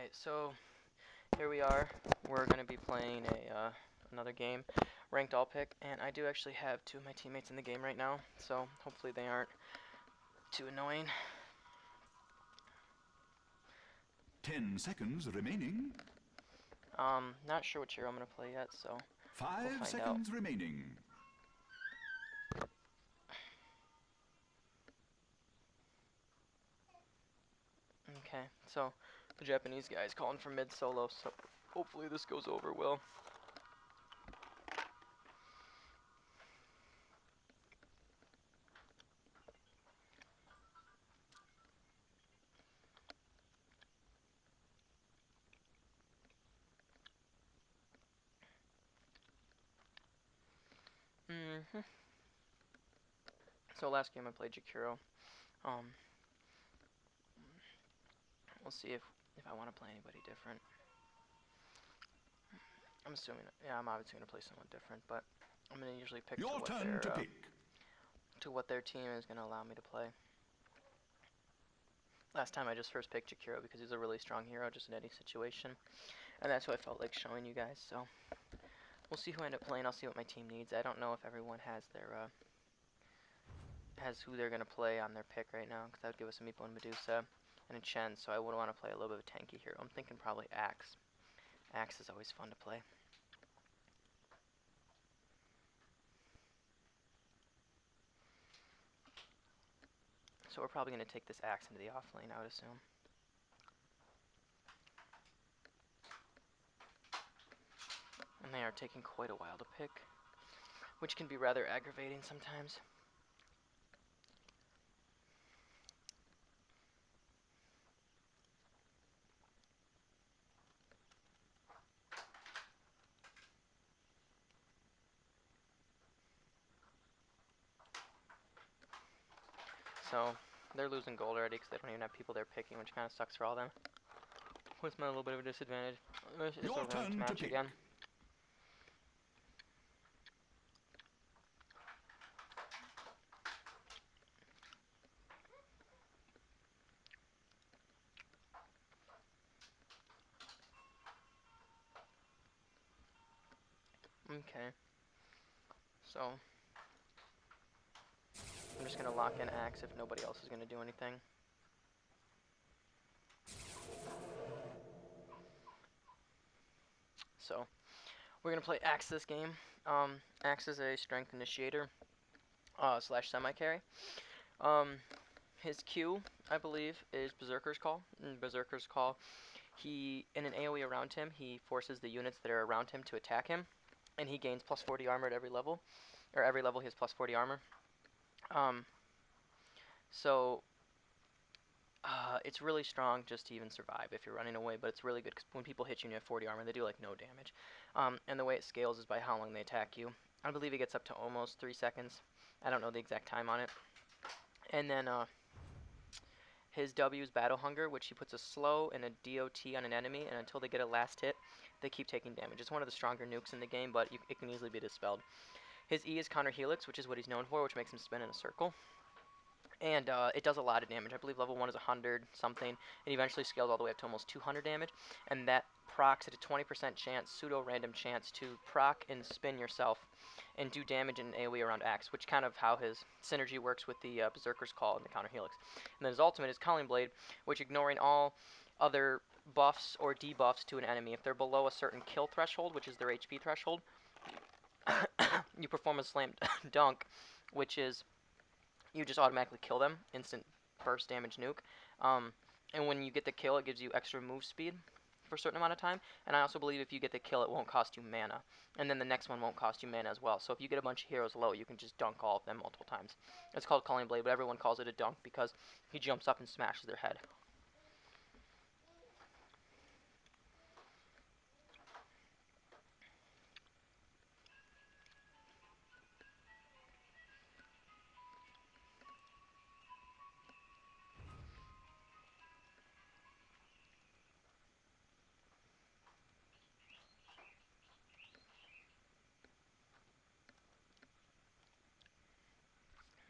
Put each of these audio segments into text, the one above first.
Alright, so here we are. We're going to be playing another game, Ranked All Pick, and I do actually have two of my teammates in the game right now, so hopefully they aren't too annoying. 10 seconds remaining. Not sure which hero I'm going to play yet, so 5 find seconds remaining. okay, so the Japanese guy is calling for mid solo, so hopefully this goes over well. So last game I played Jakiro. We'll see if I want to play anybody different. I'm assuming, yeah, I'm obviously going to play someone different, but I'm going to usually pick Your turn to pick. to what their team is going to allow me to play. Last time I just first picked Jakiro because he's a really strong hero just in any situation, and that's what I felt like showing you guys, so we'll see who I end up playing. I'll see what my team needs. I don't know if everyone has their has who they're going to play on their pick right now, because that would give us a Meepo and Medusa and a Chen, so I would want to play a little bit of a tanky hero. I'm thinking probably Axe. Axe is always fun to play. So we're probably going to take this Axe into the off lane, I would assume. And they are taking quite a while to pick, which can be rather aggravating sometimes. So they're losing gold already because they don't even have people they're picking, which kind of sucks for all them. Puts me at a little bit of a disadvantage. It's a ranked match again. Okay. So I'm just going to lock in Axe if nobody else is going to do anything. So we're going to play Axe this game. Axe is a strength initiator slash semi-carry. His Q, I believe, is Berserker's Call. In Berserker's Call, in an AoE around him, he forces the units that are around him to attack him, and he gains plus 40 armor at every level. Or every level he has plus 40 armor. So it's really strong just to even survive if you're running away, but it's really good because when people hit you and you have 40 armor, they do like no damage. And the way it scales is by how long they attack you. I believe it gets up to almost 3 seconds. I don't know the exact time on it. And then his W is Battle Hunger, which he puts a slow and a DOT on an enemy, and until they get a last hit, they keep taking damage. It's one of the stronger nukes in the game, but it can easily be dispelled. His E is Counter Helix, which is what he's known for, which makes him spin in a circle. And it does a lot of damage. I believe level 1 is 100 something, and eventually scales all the way up to almost 200 damage. And that procs at a 20% chance, pseudo-random chance, to proc and spin yourself and do damage in AoE around Axe, which kind of how his synergy works with the Berserker's Call and the Counter Helix. And then his ultimate is Culling Blade, which ignoring all other buffs or debuffs to an enemy. If they're below a certain kill threshold, which is their HP threshold, you perform a slam dunk, which is you just automatically kill them, instant burst damage nuke. And when you get the kill, it gives you extra move speed for a certain amount of time. And I also believe if you get the kill, it won't cost you mana. And then the next one won't cost you mana as well. So if you get a bunch of heroes low, you can just dunk all of them multiple times. It's called Culling Blade, but everyone calls it a dunk because he jumps up and smashes their head.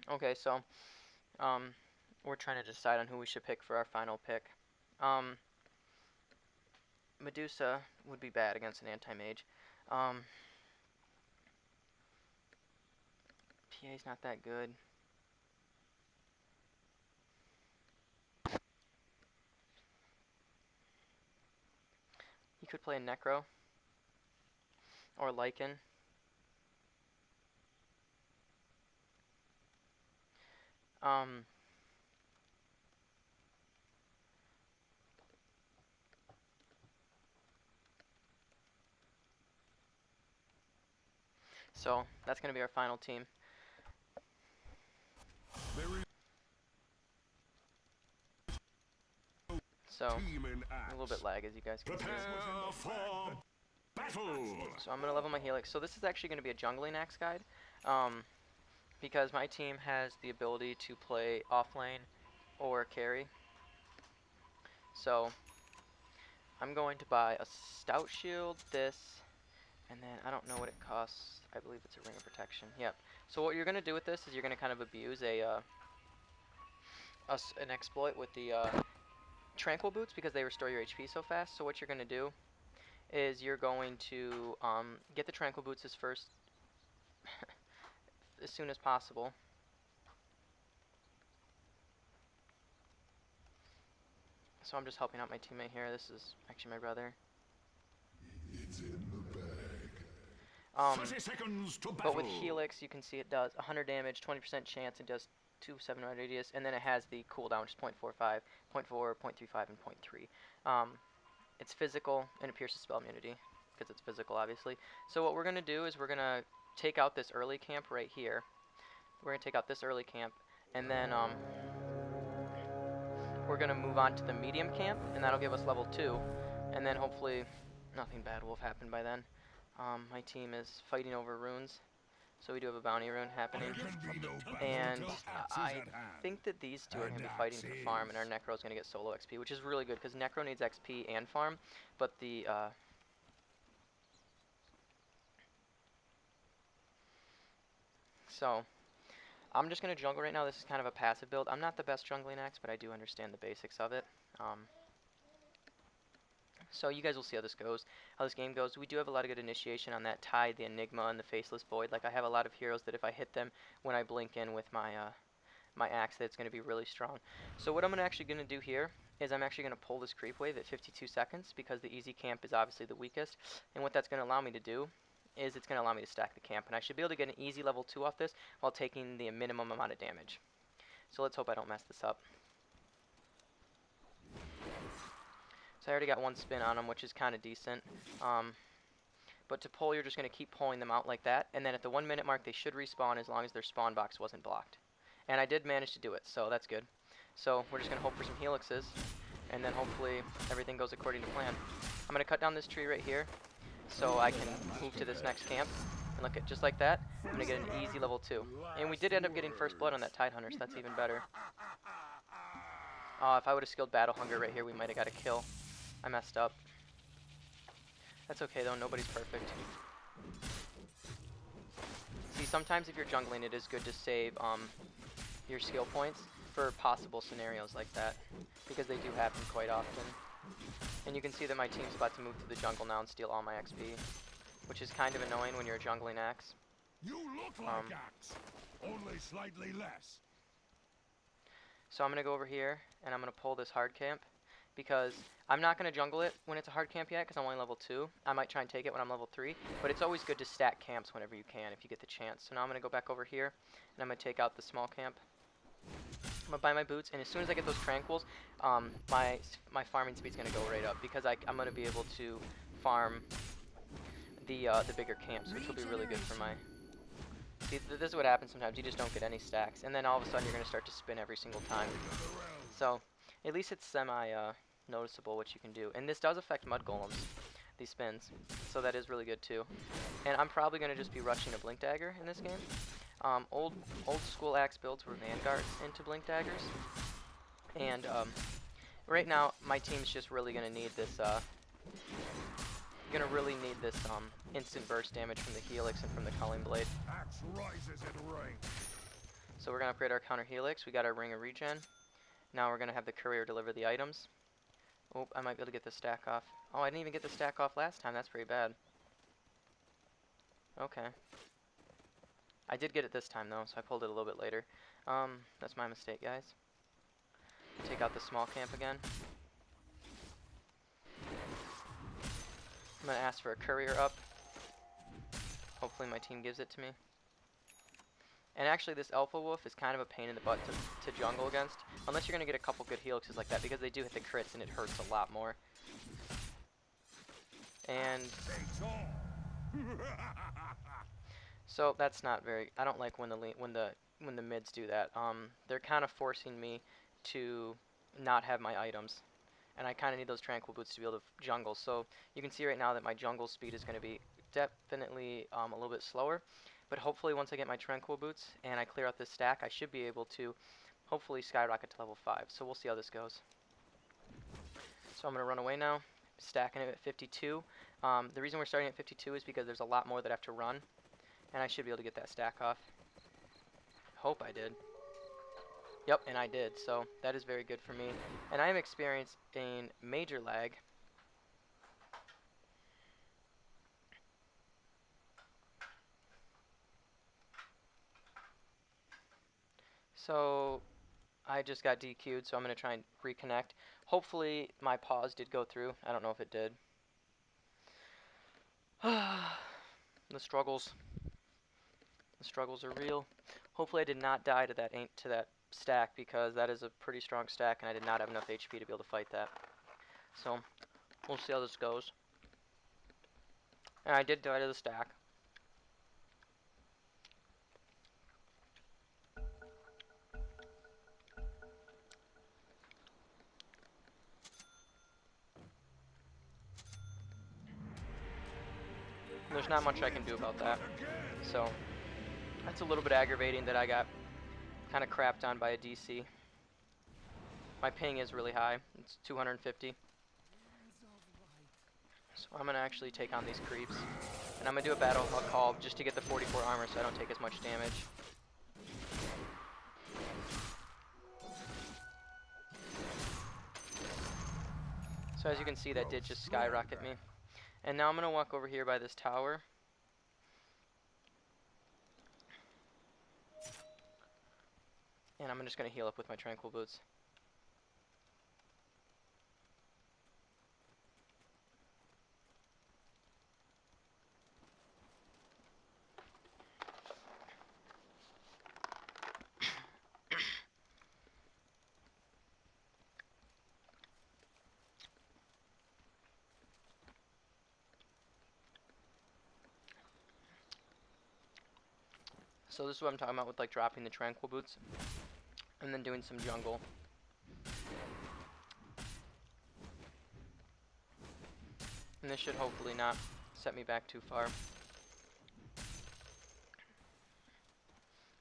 Okay, so we're trying to decide on who we should pick for our final pick. Medusa would be bad against an anti-mage. Um, PA's not that good. He could play a Necro or Lycan. Um, so that's going to be our final team. So a little bit lag, as you guys can see. Prepare for battle. So I'm going to level my Helix. So this is actually going to be a jungling axe guide, because my team has the ability to play offlane or carry. So I'm going to buy a stout shield, this, and then I don't know what it costs. I believe it's a ring of protection. Yep. So what you're going to do with this is you're going to kind of abuse an exploit with the tranquil boots because they restore your HP so fast. So what you're going to do is you're going to get the tranquil boots as soon as possible. So I'm just helping out my teammate here. This is actually my brother. It's in the bag. 30 seconds to battle. But with Helix, you can see it does 100 damage, 20% chance, it does 2 7 radius, and then it has the cooldown, which is 0.45, 0.4, 0.35, and 0.3. It's physical, and it pierces spell immunity, because it's physical, obviously. So what we're going to do is we're going to take out this early camp right here. We're going to take out this early camp, and then we're going to move on to the medium camp, and that'll give us level 2, and then hopefully nothing bad will have happened by then. My team is fighting over runes, so we do have a bounty rune happening, and I think that these two are going to be fighting for farm, and our Necro is going to get solo XP, which is really good, because Necro needs XP and farm, but the so I'm just going to jungle right now. This is kind of a passive build. I'm not the best jungling axe, but I do understand the basics of it. So you guys will see how this goes, how this game goes. We do have a lot of good initiation on that Tide, the Enigma, and the Faceless Void. Like, I have a lot of heroes that if I hit them when I blink in with my my axe, that's going to be really strong. So what I'm actually going to do here is I'm actually going to pull this creep wave at 52 seconds because the easy camp is obviously the weakest. And what that's going to allow me to do is it's going to allow me to stack the camp. And I should be able to get an easy level 2 off this while taking the minimum amount of damage. So let's hope I don't mess this up. So I already got one spin on them, which is kind of decent. But to pull, you're just going to keep pulling them out like that. And then at the 1 minute mark, they should respawn as long as their spawn box wasn't blocked. And I did manage to do it, so that's good. So we're just going to hope for some helixes. And then hopefully everything goes according to plan. I'm going to cut down this tree right here so I can move to this next camp. And look at just like that, I'm going to get an easy level 2. And we did end up getting first blood on that Tidehunter, so that's even better. If I would have skilled Battle Hunger right here, we might have got a kill. I messed up. That's okay though, nobody's perfect. See, sometimes if you're jungling, it is good to save your skill points for possible scenarios like that, because they do happen quite often. And you can see that my team's about to move to the jungle now and steal all my XP, which is kind of annoying when you're a jungling axe. You look like axe, only slightly less. So I'm going to go over here, and I'm going to pull this hard camp, because I'm not going to jungle it when it's a hard camp yet, because I'm only level 2. I might try and take it when I'm level 3, but it's always good to stack camps whenever you can, if you get the chance. So now I'm going to go back over here, and I'm going to take out the small camp. I'm going to buy my boots, and as soon as I get those tranquils, my farming speed's going to go right up, because I'm going to be able to farm the bigger camps, which will be really good for my... See, this is what happens sometimes. You just don't get any stacks, and then all of a sudden you're going to start to spin every single time. So at least it's semi-noticeable what you can do. And this does affect mud golems, these spins, so that is really good too. And I'm probably going to just be rushing a Blink Dagger in this game. Old school axe builds were Vanguards into Blink Daggers. And right now my team's just really going to need this... instant burst damage from the Helix and from the Culling Blade. Axe rises in rank. So we're going to upgrade our counter Helix. We got our Ring of Regen. Now we're going to have the Courier deliver the items. Oh, I might be able to get the stack off. Oh, I didn't even get the stack off last time. That's pretty bad. Okay. I did get it this time, though, so I pulled it a little bit later. That's my mistake, guys. Take out the small camp again. I'm going to ask for a courier up. Hopefully my team gives it to me. And actually, this Alpha Wolf is kind of a pain in the butt to jungle against. Unless you're going to get a couple good helixes like that, because they do hit the crits and it hurts a lot more. And so that's not very. I don't like when the mids do that. They're kind of forcing me to not have my items, and I kind of need those tranquil boots to be able to jungle. So you can see right now that my jungle speed is going to be definitely a little bit slower, but hopefully once I get my tranquil boots and I clear out this stack, I should be able to hopefully skyrocket to level 5. So we'll see how this goes. So I'm going to run away now, stacking it at 52. The reason we're starting at 52 is because there's a lot more that have to run, and I should be able to get that stack off. Hope I did. Yep, and I did, so that is very good for me. And I am experiencing major lag. So I just got DQ'd, so I'm going to try and reconnect. Hopefully my pause did go through. I don't know if it did. The struggles. The struggles are real. Hopefully I did not die to that stack, because that is a pretty strong stack and I did not have enough HP to be able to fight that. So we'll see how this goes. And I did die to the stack. There's not much I can do about that. So that's a little bit aggravating that I got kind of crapped on by a DC. My ping is really high. It's 250. So I'm going to actually take on these creeps. And I'm going to do a battle call just to get the 44 armor so I don't take as much damage. So as you can see, that did just skyrocket me. And now I'm going to walk over here by this tower. And I'm just going to heal up with my tranquil boots. So this is what I'm talking about with like dropping the tranquil boots and then doing some jungle. And this should hopefully not set me back too far.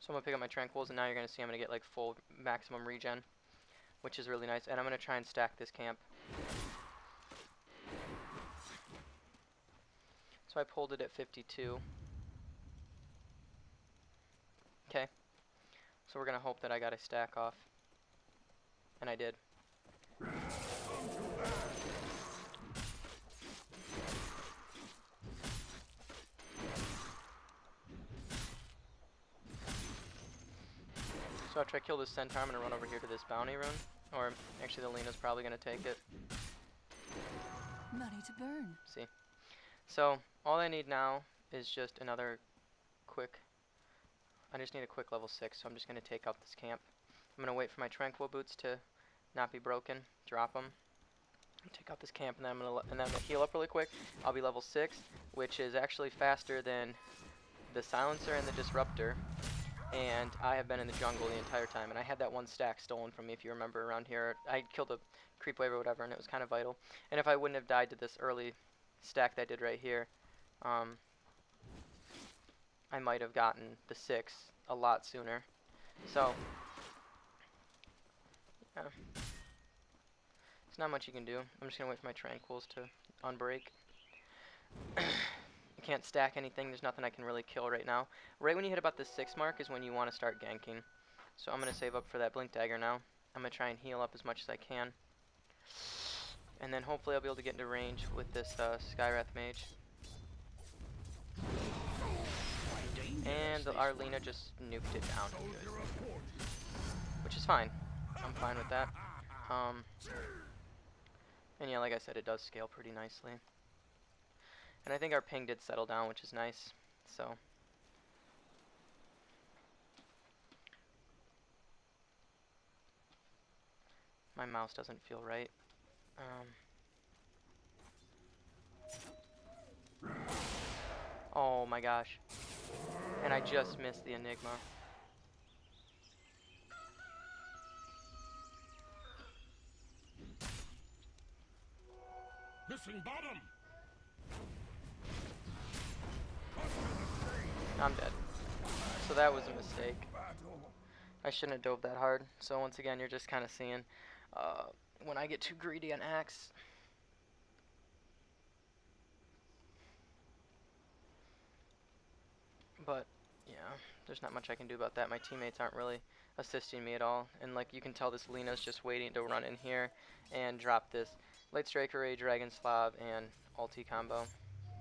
So I'm going to pick up my tranquils, and now you're going to see I'm going to get like full maximum regen, which is really nice. And I'm going to try and stack this camp. So I pulled it at 52. Okay. So we're going to hope that I got a stack off. And I did. So after I kill this centaur, I'm going to run over here to this bounty rune. Or actually the Lena's probably going to take it. Money to burn. See. So all I need now is just another quick. I just need a quick level 6, so I'm just going to take out this camp. I'm going to wait for my tranquil boots to not be broken, drop them, take out this camp, and then I'm going to heal up really quick. I'll be level 6, which is actually faster than the silencer and the disruptor. And I have been in the jungle the entire time, and I had that one stack stolen from me, if you remember, around here. I killed a creep wave or whatever, and it was kind of vital. And if I wouldn't have died to this early stack that I did right here, I might have gotten the 6 a lot sooner. So, yeah. There's not much you can do. I'm just going to wait for my tranquils to unbreak. You can't stack anything. There's nothing I can really kill right now. Right when you hit about the 6 mark is when you want to start ganking. So I'm going to save up for that blink dagger now. I'm going to try and heal up as much as I can. And then hopefully I'll be able to get into range with this Skywrath Mage. And our Lina just nuked it down, which is fine. I'm fine with that. And yeah, like I said, it does scale pretty nicely. And I think our ping did settle down, which is nice. So my mouse doesn't feel right. Oh my gosh. And I just missed the Enigma. Missing bottom. I'm dead. So that was a mistake. I shouldn't have dove that hard. So once again, you're just kind of seeing when I get too greedy on Axe. But yeah, there's not much I can do about that. My teammates aren't really assisting me at all. And like you can tell, this Lina's just waiting to run in here and drop this Light Strike Array, Dragon Slav, and ulti combo.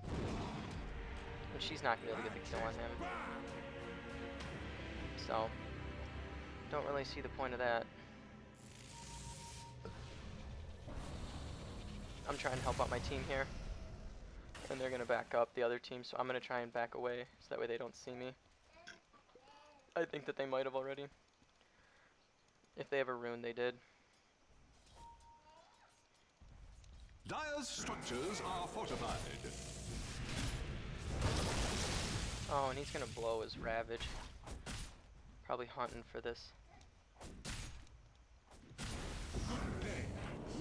And she's not going to be able to get the kill on him. So, don't really see the point of that. I'm trying to help out my team here. And they're going to back up the other team, so I'm going to try and back away so that way they don't see me. I think that they might have already. If they have a rune, they did. Dire's structures are fortified. Oh, and he's going to blow his Ravage. Probably hunting for this.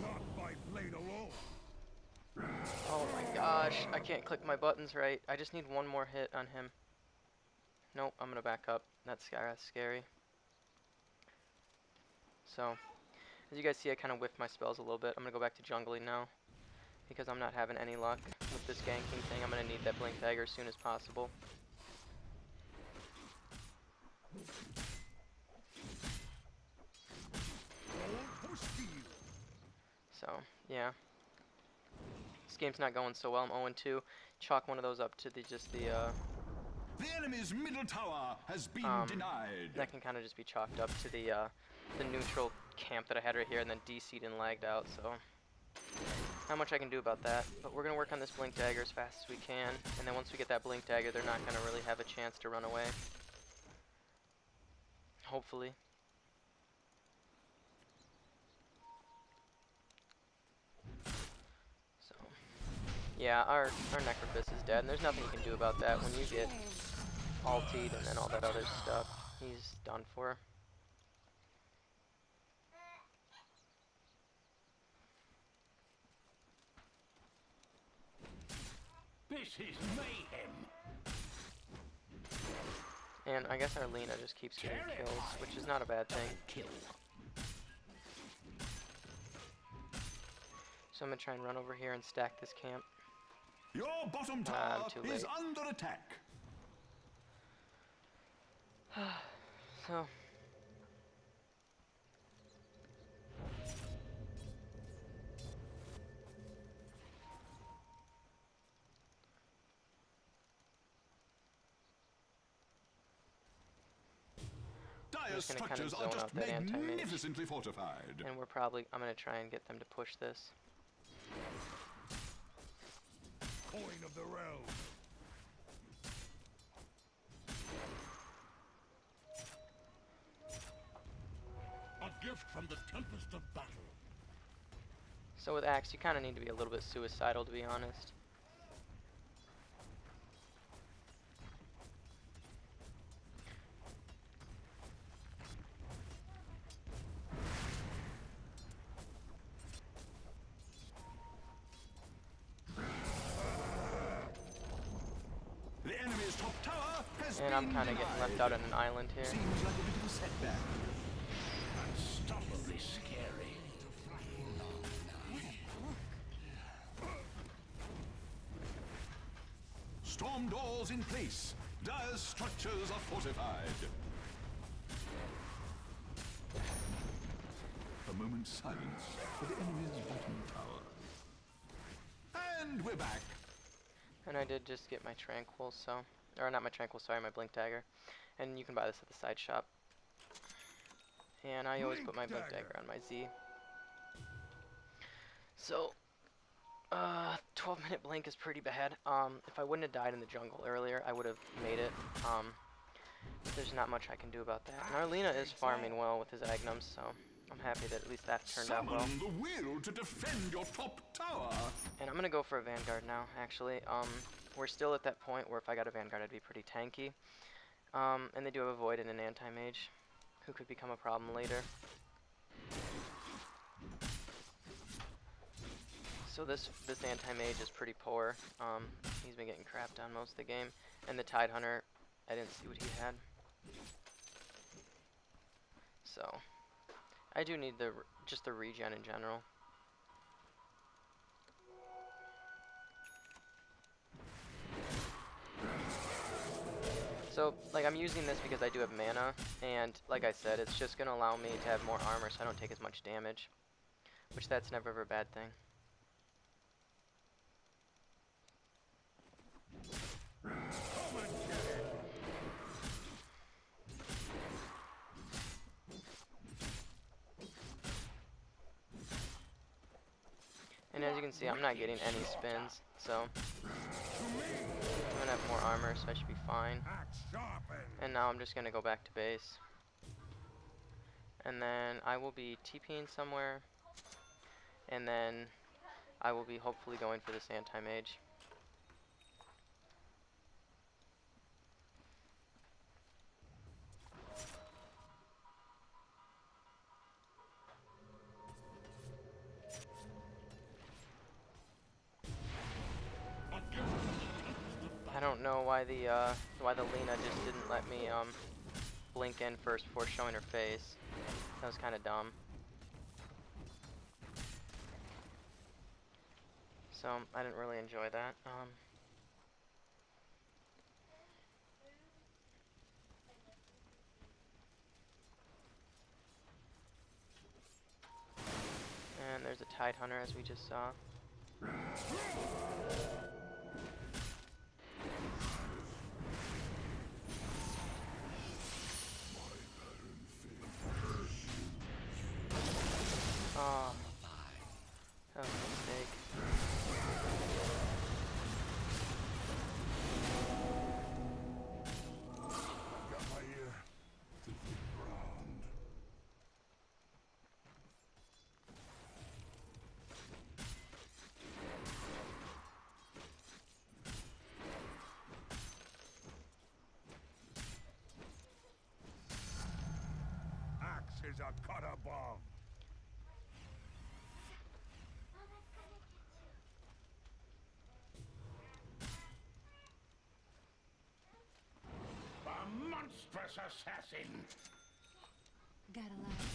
Not by blade alone. Oh my gosh, I can't click my buttons right. I just need one more hit on him. Nope, I'm gonna back up. That Skywrath's scary. So, as you guys see, I kind of whiffed my spells a little bit. I'm gonna go back to jungling now, because I'm not having any luck with this ganking thing. I'm gonna need that Blink Dagger as soon as possible. So, yeah. This game's not going so well. I'm 0-2. Chalk one of those up to the The enemy's middle tower has been denied. that can kind of just be chalked up to the neutral camp that I had right here, and then DC'd and lagged out, so not much I can do about that. But we're going to work on this Blink Dagger as fast as we can, and then once we get that Blink Dagger, they're not going to really have a chance to run away. Hopefully. So, yeah, our Necrophis is dead, and there's nothing you can do about that. When you get ultied and then all that other stuff, he's done for. This is mayhem. And I guess our Lina just keeps getting kills, which is not a bad thing. So I'm going to try and run over here and stack this camp. Your bottom tower too is late. under attack. So Dire's just gonna kind of structures are zone just out that anti-mage. magnificently fortified. And I'm going to try and get them to push this. Coin of the realm. A gift from the tempest of battle. So with Axe, you kind of need to be a little bit suicidal, to be honest. The enemy's top tower has And been I'm kind of getting left out on an island here. Seems like a bit of a setback. Unstoppably scary. Storm doors in place. Dire's structures are fortified. A moment's silence for the enemy's bottom tower. be back. And I did just get my Tranquil, so... Or not my Tranquil, sorry, my Blink Dagger. And you can buy this at the side shop. And I always put my Blink Dagger on my Z. So, 12-minute blink is pretty bad. If I wouldn't have died in the jungle earlier, I would have made it. But there's not much I can do about that. And Arlena is farming well with his Agnums, so I'm happy that at least that turned out well. Summon the will to defend your top tower. And I'm gonna go for a Vanguard now, actually. We're still at that point where if I got a Vanguard, I'd be pretty tanky. And they do have a Void and an Anti-Mage, who could become a problem later. So this Anti-Mage is pretty poor. He's been getting crapped on most of the game. And the Tidehunter, I didn't see what he had. So, I do need just the regen in general. So, like, I'm using this because I do have mana, and like I said, it's just going to allow me to have more armor so I don't take as much damage, which that's never a bad thing. And as you can see, I'm not getting any spins, so I'm gonna have more armor, so I should be fine. And now I'm just gonna go back to base. And then I will be TPing somewhere, and then I will be hopefully going for this Anti-Mage. I don't know why the Lina just didn't let me blink in first before showing her face. That was kind of dumb. So I didn't really enjoy that. And there's a Tidehunter, as we just saw. Oh, that was a mistake. Got my ear to the ground. Axe is a cut above. A monstrous assassin. Gotta love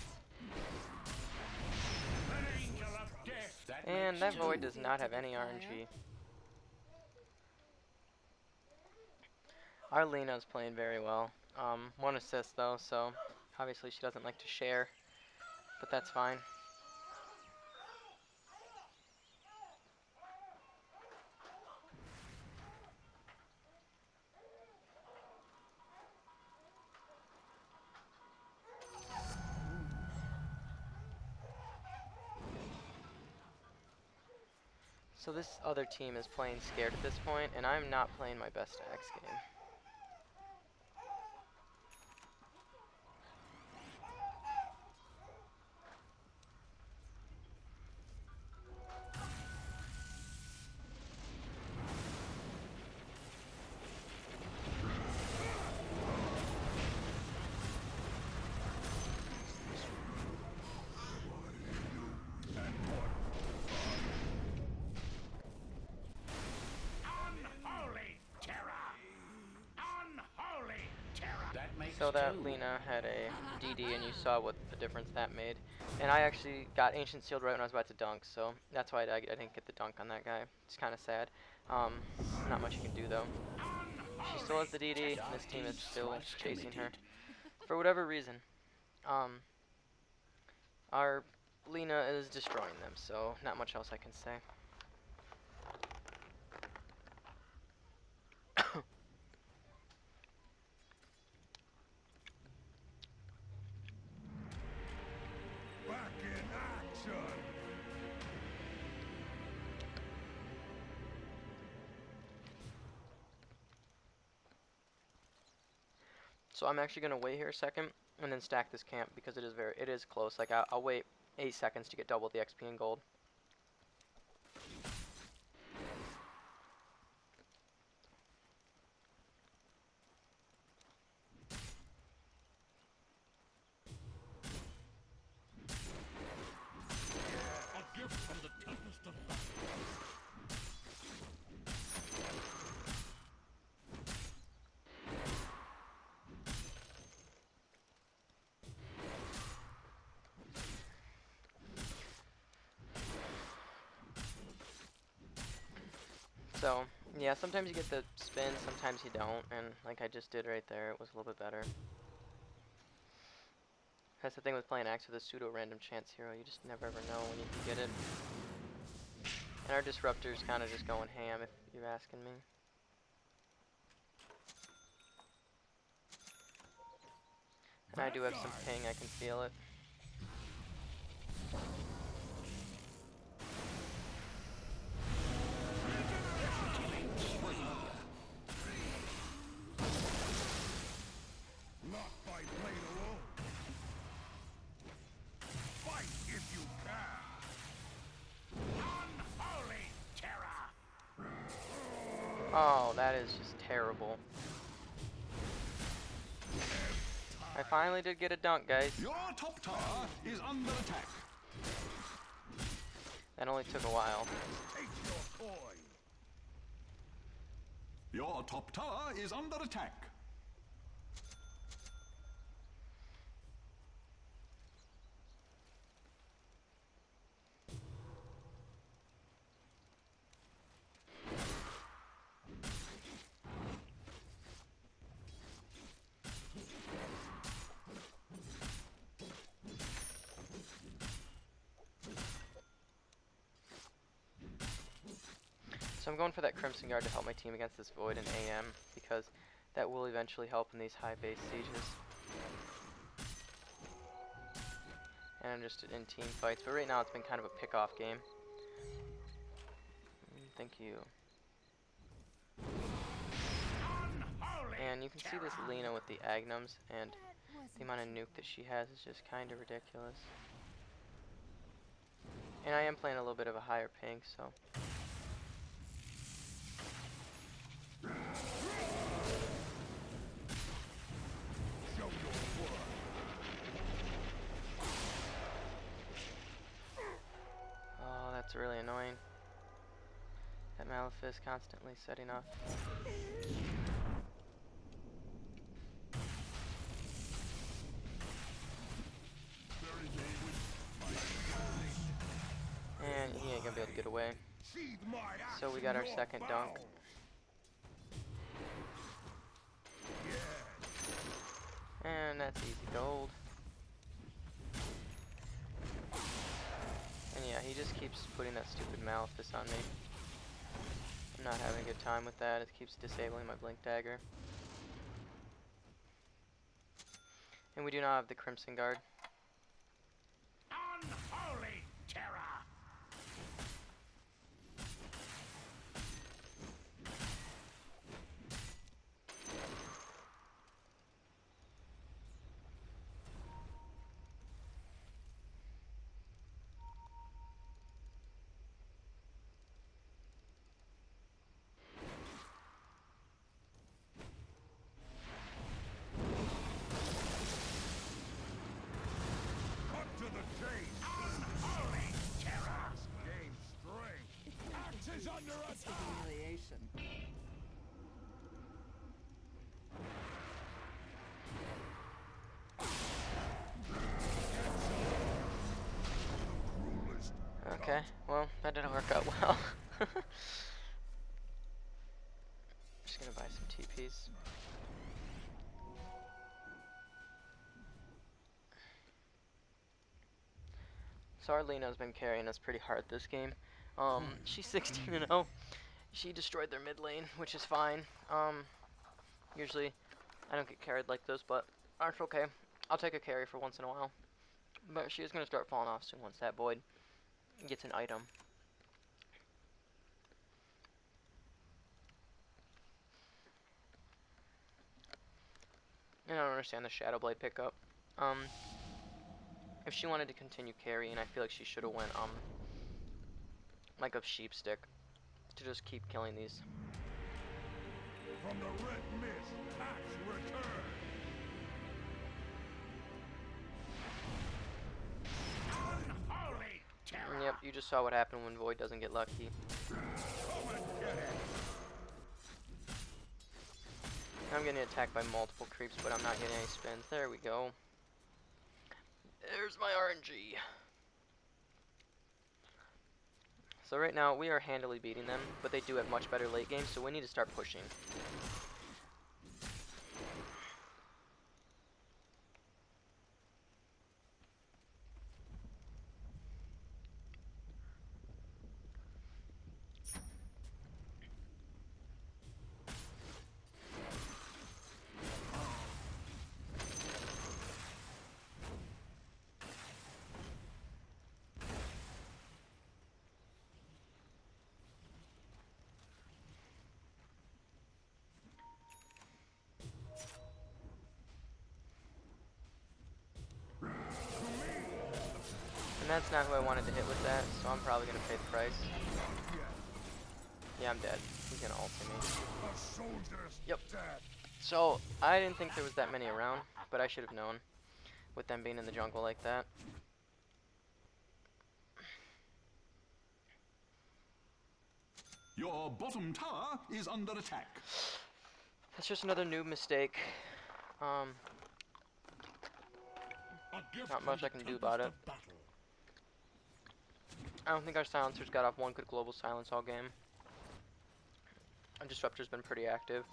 An angel of death. And that Void does not have any RNG. Our Lina's playing very well. 1 assist though, so obviously she doesn't like to share, but that's fine. So this other team is playing scared at this point, and I'm not playing my best Axe game. Unholy terror. Unholy terror. That makes So that Lina had a DD, and you saw what the difference that made. And I actually got Ancient Shield right when I was about to dunk, so that's why I didn't get the dunk on that guy. It's kind of sad. Not much you can do though. She still has the DD, and this team is still chasing her. For whatever reason, our Lina is destroying them, so not much else I can say. So I'm actually gonna wait here a second and then stack this camp because it is close. Like I'll wait 8 seconds to get double the XP and gold. A gift from the tempest of battle. So yeah, sometimes you get the spin, sometimes you don't, and like I just did right there, it was a little bit better. That's the thing with playing Axe with a pseudo-random chance hero, you just never ever know when you can get it. And our Disruptor's kind of just going ham, if you're asking me. And I do have some ping, I can feel it. Not by blade alone. Fight if you can. Unholy terror. Oh, that is just terrible. I finally did get a dunk, guys. Your top tower is under attack. That only took a while. Take your toy. Your top tower is under attack. So I'm going for that Crimson Guard to help my team against this Void and AM, because that will eventually help in these high base sieges. And I'm just in team fights, but right now it's been kind of a pick-off game. Thank you. And you can see this Lina with the Agnums, and the amount of nuke that she has is just kind of ridiculous. And I am playing a little bit of a higher ping, so... Oh, that's really annoying. That Malefice constantly setting up. And he ain't gonna be able to get away. So we got our second dunk. And that's easy gold. And yeah, he just keeps putting that stupid Malefice on me. I'm not having a good time with that. It keeps disabling my Blink Dagger. And we do not have the Crimson Guard. Unholy terror. Cut to the chase. Unholy terror. Gain strength. Axe is under attack. Humiliation. Okay, well, that didn't work out well. Just gonna buy some TPs. So our Lina's been carrying us pretty hard this game. She's 16-0. She destroyed their mid lane, which is fine. Usually I don't get carried like this, but that's okay. I'll take a carry for once in a while. But she is gonna start falling off soon once that Void gets an item. And I don't understand the Shadow Blade pickup. If she wanted to continue carrying, I feel like she should have went like a sheep stick to just keep killing these. From the red mist, Axe return. Unholy terror. Yep, you just saw what happened when Void doesn't get lucky. Come and get it. I'm getting attacked by multiple creeps, but I'm not getting any spins. There we go. There's my RNG. So right now, we are handily beating them, but they do have much better late game, so we need to start pushing. And that's not who I wanted to hit with that, so I'm probably going to pay the price. Yeah, I'm dead. He's going to ulti me. A soldier's Yep. dead. So, I didn't think there was that many around, but I should have known with them being in the jungle like that. Your bottom tower is under attack. That's just another noob mistake. Not much I can do about it. I don't think our silencers got off one good global silence all game. Our disruptor's been pretty active.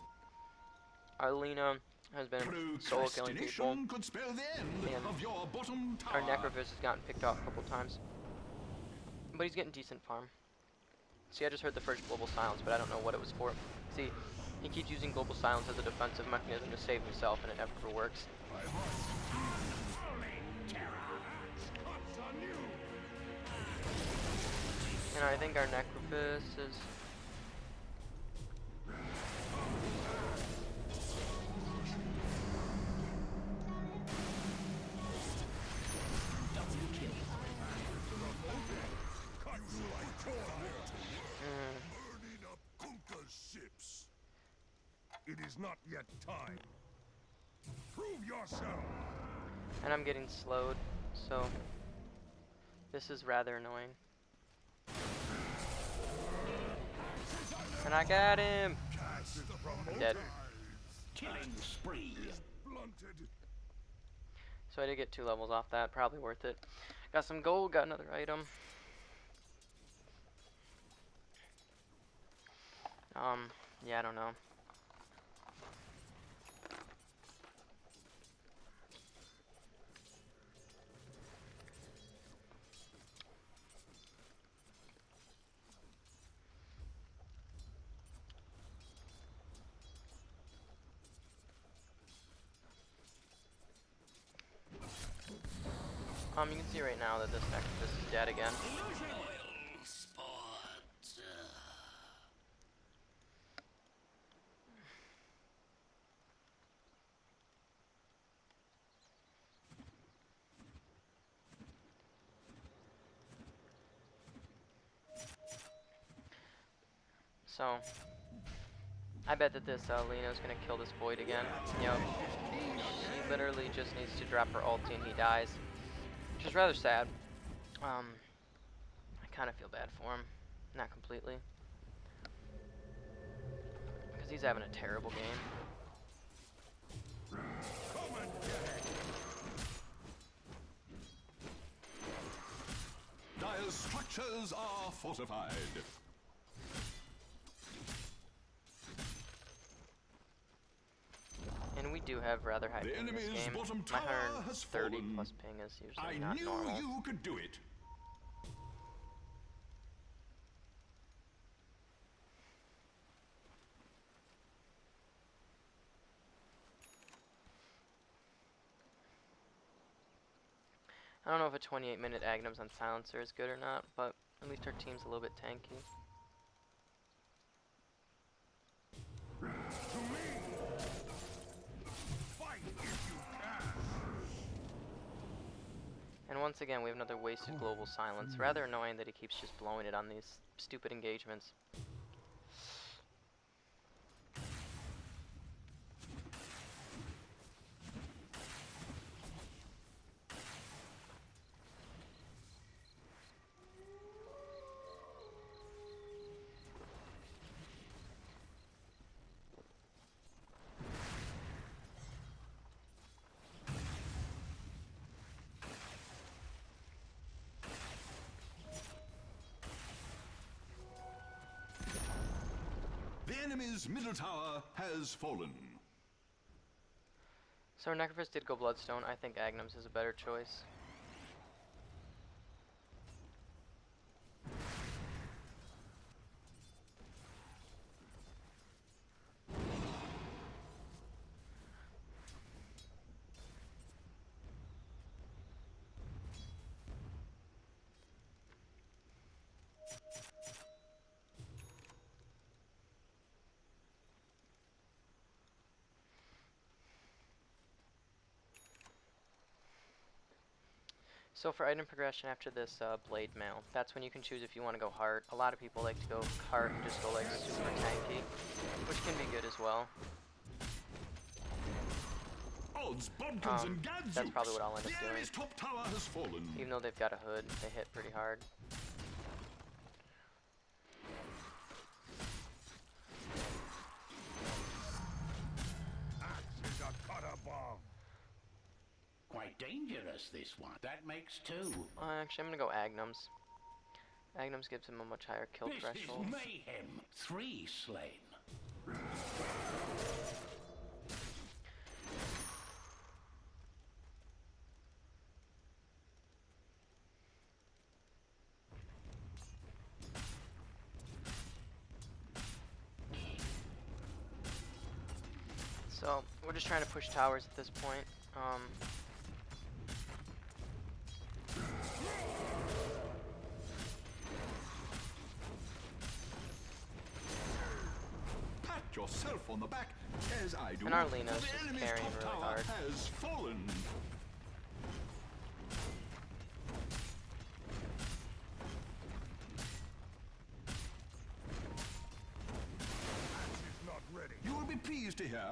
Our Lina has been solo killing people. Procrastination could spell the end And of your bottom tower. our Necrophis has gotten picked off a couple times. But he's getting decent farm. See, I just heard the first global silence, but I don't know what it was for. See, he keeps using global silence as a defensive mechanism to save himself, and it never works. And I think our Necrophis is... Burning up Kunkka's ships. It is not yet time. Prove yourself. And I'm getting slowed, so... This is rather annoying. And I got him! Dead. Killing spree. Blunted. So I did get 2 levels off that, probably worth it. Got some gold, got another item. Yeah, I don't know. You can see right now that this is dead again. So, I bet that this Lina's gonna kill this Void again. Yep. She literally just needs to drop her ulti and he dies. Which is rather sad. I kind of feel bad for him. Not completely. Because he's having a terrible game. Dire's structures are fortified. And we do have rather high The ping in this enemy's game. bottom My tower has 130 fallen. plus ping is usually I not knew normal. you could do it. I don't know if a 28-minute Agnums on Silencer is good or not, but at least our team's a little bit tanky. To me. Fight if you And once again, we have another wasted global silence. Rather annoying that he keeps just blowing it on these stupid engagements. The enemy's middle tower has fallen. So our Necrophist did go Bloodstone. I think Agnums is a better choice. So for item progression after this Blade Mail, that's when you can choose if you want to go Heart. A lot of people like to go Heart and just go like super tanky, which can be good as well. Odds, bodkins, and gadzooks! That's probably what I'll end up The doing. enemy's top tower has fallen. Even though they've got a hood, they hit pretty hard. Axe is a cut above. Quite dangerous, this one. That makes two. Actually, I'm gonna go Agnums. Agnums gives him a much higher kill This threshold. is mayhem. 3 slain. So we're just trying to push towers at this point. Pat yourself on the back, as I do. And our Lena's for the just enemy's carrying top really tower hard. has fallen. Axe is not ready. You will be pleased to hear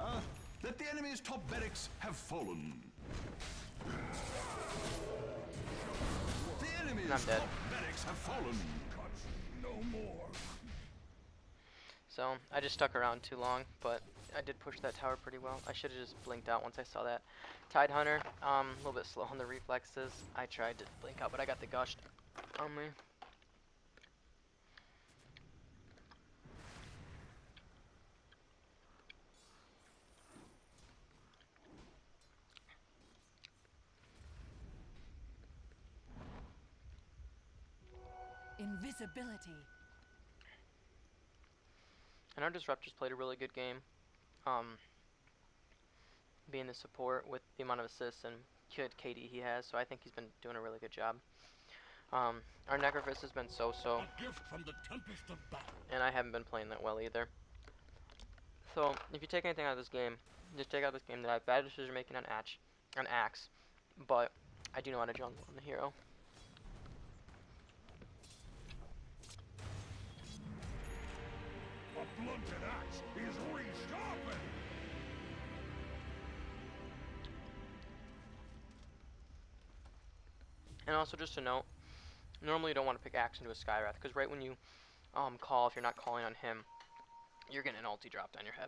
that the enemy's top barracks have fallen. The enemy's I'm dead. top barracks have fallen. Cuts no more. So I just stuck around too long, but I did push that tower pretty well. I should have just blinked out once I saw that. Tide Hunter, a little bit slow on the reflexes. I tried to blink out, but I got the gushed on me. Invisibility. And our Disruptors played a really good game. Being the support with the amount of assists and good KD he has, so I think he's been doing a really good job. Our Necrophist has been so-so, A gift from the tempest of battle. and I haven't been playing that well either. So if you take anything out of this game, just take out this game that I have bad decision making on Axe, but I do know how to jungle on the hero. A blunted axe is resharpened. And also just a note, normally you don't want to pick Axe into a Skywrath, because right when you call, if you're not calling on him, you're getting an ulti dropped on your head.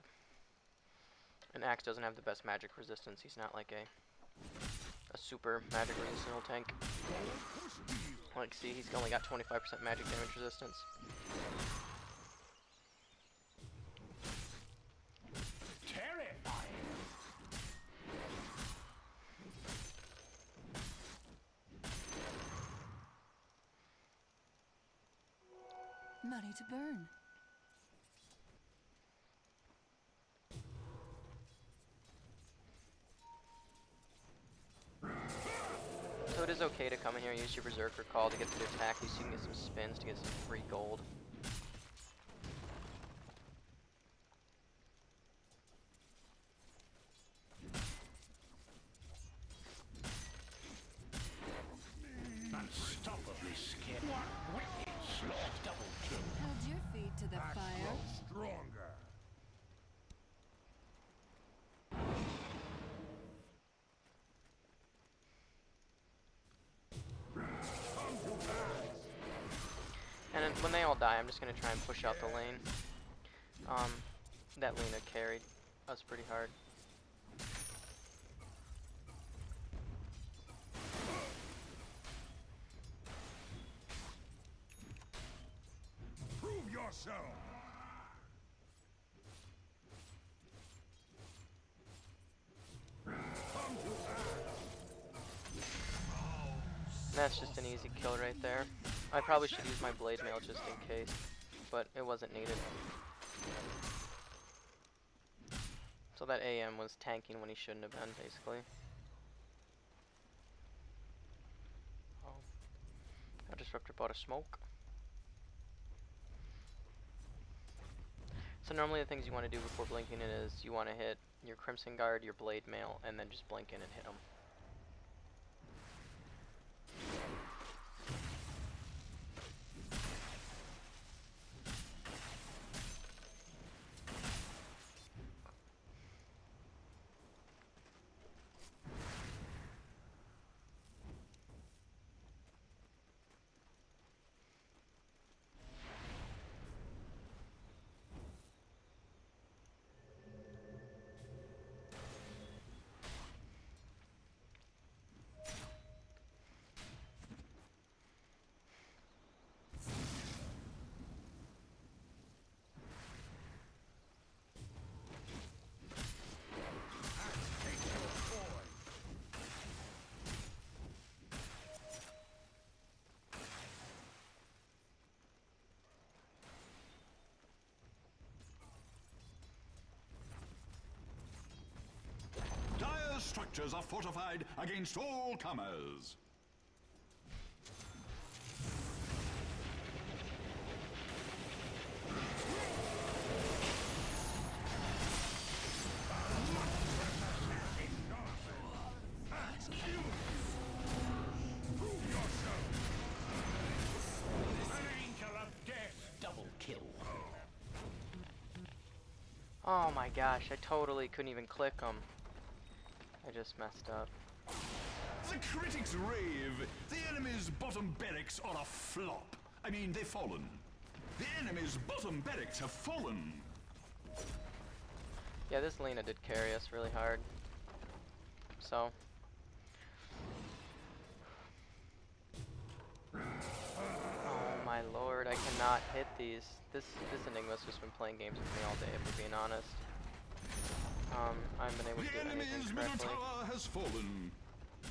And Axe doesn't have the best magic resistance. He's not like a super magic resistant tank. Like, see, he's only got 25% magic damage resistance. Terrifying. Money to burn. So it is okay to come in here and use your Berserker Call to get the attack, so you can get some spins to get some free gold. all die. I'm just gonna try and push out the lane. That Lina carried us pretty hard. Prove yourself. And that's just an easy kill right there. I probably should use my blade mail just in case, but it wasn't needed. So that AM was tanking when he shouldn't have been, basically. Oh. Our disruptor bought a smoke. So normally the things you want to do before blinking in is you want to hit your Crimson Guard, your blade mail, and then just blink in and hit them. Dire structures are fortified against all comers. Double kill. Oh my gosh, I totally couldn't even click them. I just messed up. The critics rave. The enemy's bottom barracks are a flop. I mean, they've fallen. The enemy's bottom barracks have fallen. Yeah, this Lina did carry us really hard. So. Oh my lord, I cannot hit these. This Enigma's just been playing games with me all day, if we're being honest. I haven't been able to The do anything enemy's middle correctly. tower has fallen.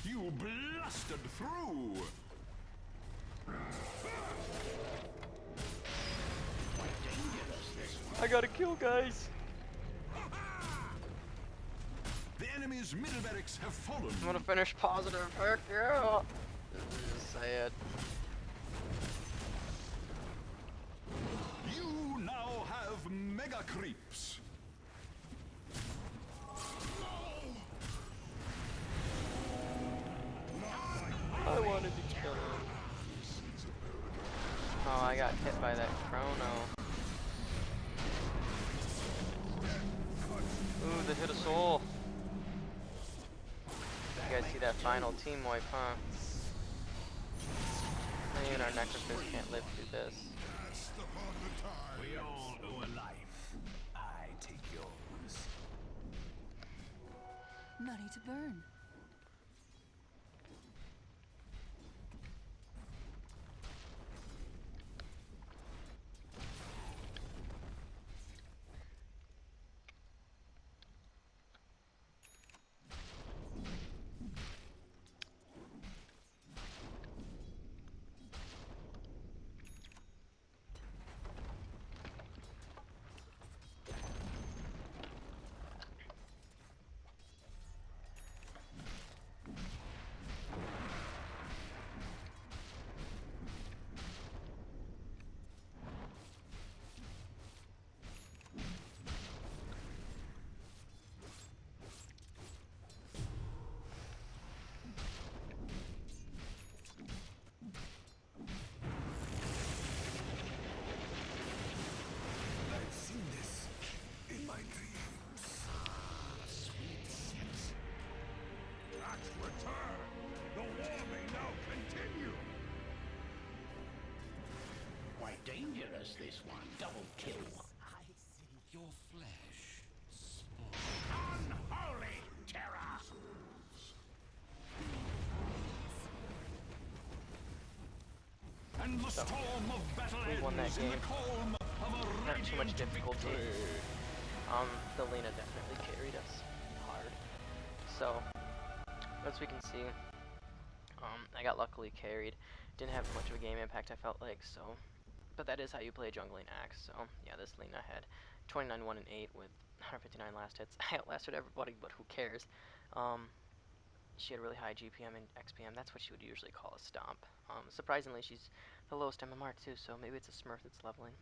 You blasted through. I gotta kill, guys! The enemy's middle barracks have fallen. I'm gonna finish positive. Heck yeah! This is sad. You now have mega creeps. I wanted to kill him. Oh, I got hit by that chrono. Ooh, the hit of soul. You guys see that final team wipe, huh? Man, our Necrophist can't live through this. Cast upon the tide. We all owe a life. I take yours. Money to burn. When the So, storm of battle we won that ends in the game. calm of a Not too much radiant difficulty. victory. The Lena definitely carried us hard. So, as we can see, I got luckily carried. Didn't have much of a game impact, I felt like, so. But that is how you play jungling axe, so yeah, this Lena had 29, 1, and 8 with 159 last hits. I outlasted everybody, but who cares? She had really high GPM and XPM. That's what she would usually call a stomp. Surprisingly, she's the lowest MMR too, so maybe it's a Smurf that's leveling.